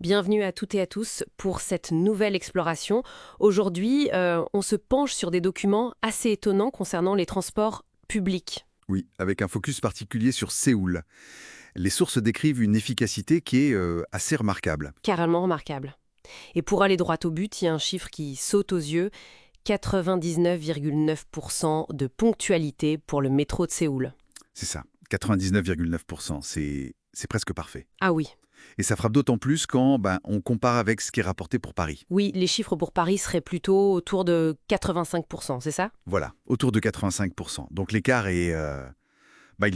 Bienvenue à toutes et à tous pour cette nouvelle exploration. Aujourd'hui, on se penche sur des documents assez étonnants concernant les transports publics. Oui, avec un focus particulier sur Séoul. Les sources décrivent une efficacité qui est assez remarquable. Carrément remarquables. Et pour aller droit au but, il y a un chiffre qui saute aux yeux, 99,9% de ponctualité pour le métro de Séoul. C'est ça, 99,9%, c'est presque parfait. Ah oui, Et ça frappe d'autant plus quand on compare avec ce qui est rapporté pour Paris. oui, les chiffres pour Paris seraient plutôt autour de 85%, c'est ça? Voilà, autour de 85%. Donc l'écart il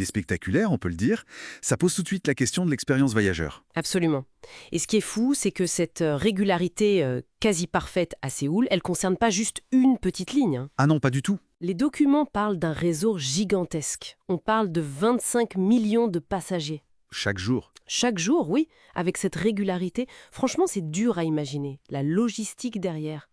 est spectaculaire, on peut le dire. Ça pose tout de suite la question de l'expérience voyageur. Absolument. Et ce qui est fou, c'est que cette régularité quasi parfaite à Séoul, elle ne concerne pas juste une petite ligne, hein. Ah non, pas du tout. Les documents parlent d'un réseau gigantesque. On parle de 25 millions de passagers. Chaque jour. Chaque jour, oui, avec cette régularité. Franchement, c'est dur à imaginer, la logistique derrière.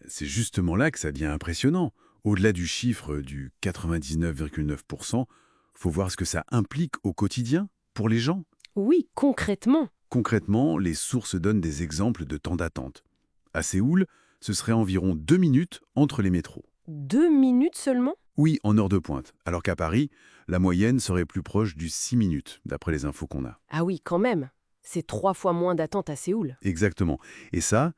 C'est justement là que ça devient impressionnant. Au-delà du chiffre du 99,9%, faut voir ce que ça implique au quotidien, pour les gens. Oui, concrètement. Concrètement, les sources donnent des exemples de temps d'attente. À Séoul, ce serait environ 2 minutes entre les métros. 2 minutes seulement? Oui, en heure de pointe, alors qu'à Paris, la moyenne serait plus proche du 6 minutes, d'après les infos qu'on a. Ah oui, quand même. C'est 3 fois moins d'attente à Séoul. Exactement. Et ça,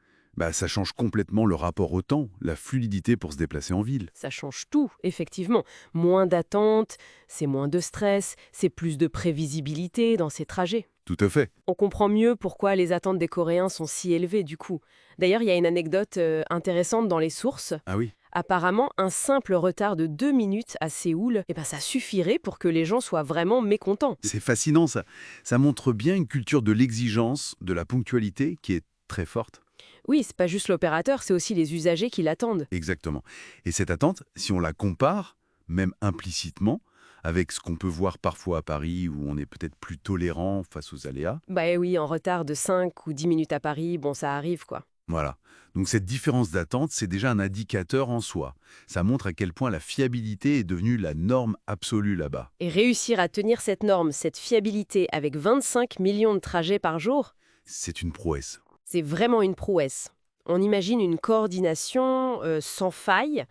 ça change complètement le rapport au temps, la fluidité pour se déplacer en ville. Ça change tout, effectivement. Moins d'attente, c'est moins de stress, c'est plus de prévisibilité dans ces trajets. Tout à fait. On comprend mieux pourquoi les attentes des Coréens sont si élevées du coup. D'ailleurs, il y a une anecdote intéressante dans les sources. Ah oui. Apparemment, un simple retard de 2 minutes à Séoul, ça suffirait pour que les gens soient vraiment mécontents. C'est fascinant ça. Ça montre bien une culture de l'exigence, de la ponctualité qui est très forte. Oui, c'est pas juste l'opérateur, c'est aussi les usagers qui l'attendent. Exactement. Et cette attente, si on la compare, même implicitement, avec ce qu'on peut voir parfois à Paris, où on est peut-être plus tolérant face aux aléas, Bah oui, en retard de 5 ou 10 minutes à Paris, bon, ça arrive quoi. voilà. Donc cette différence d'attente, c'est déjà un indicateur en soi. Ça montre à quel point la fiabilité est devenue la norme absolue là-bas. Et réussir à tenir cette norme, cette fiabilité avec 25 millions de trajets par jour, C'est une prouesse. c'est vraiment une prouesse. On imagine une coordination sans faille,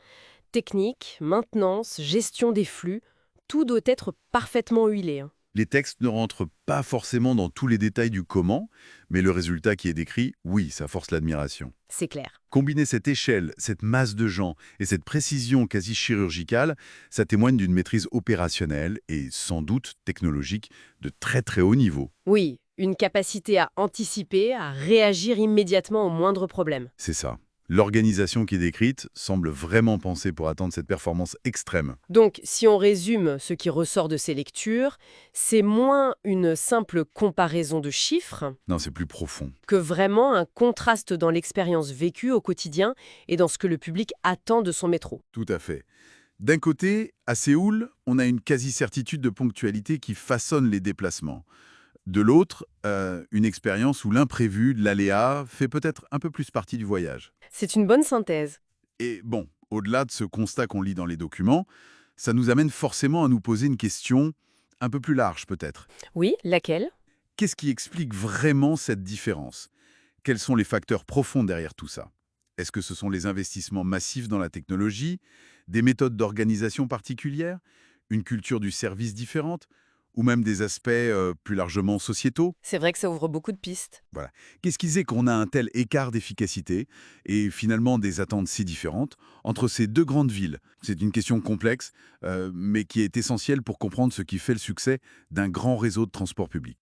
technique, maintenance, gestion des flux, tout doit être parfaitement huilé, hein. Les textes ne rentrent pas forcément dans tous les détails du comment, mais le résultat qui est décrit, oui, ça force l'admiration. C'est clair. Combiner cette échelle, cette masse de gens et cette précision quasi chirurgicale, ça témoigne d'une maîtrise opérationnelle et sans doute technologique de très très haut niveau. Oui, une capacité à anticiper, à réagir immédiatement au moindre problème. C'est ça. L'organisation qui est décrite semble vraiment pensée pour atteindre cette performance extrême. Donc, si on résume ce qui ressort de ces lectures, c'est moins une simple comparaison de chiffres Non, c'est plus profond. que vraiment un contraste dans l'expérience vécue au quotidien et dans ce que le public attend de son métro. Tout à fait. D'un côté, à Séoul, on a une quasi-certitude de ponctualité qui façonne les déplacements. De l'autre, une expérience où l'imprévu, l'aléa, fait peut-être un peu plus partie du voyage. C'est une bonne synthèse. Et bon, au-delà de ce constat qu'on lit dans les documents, ça nous amène forcément à nous poser une question un peu plus large peut-être. Oui, laquelle? Qu'est-ce qui explique vraiment cette différence? Quels sont les facteurs profonds derrière tout ça? Est-ce que ce sont les investissements massifs dans la technologie, des méthodes d'organisation particulières, une culture du service différente, ou même des aspects plus largement sociétaux? C'est vrai que ça ouvre beaucoup de pistes. Voilà. Qu'est-ce qui fait qu'on a un tel écart d'efficacité et finalement des attentes si différentes entre ces deux grandes villes? C'est une question complexe, mais qui est essentielle pour comprendre ce qui fait le succès d'un grand réseau de transport public.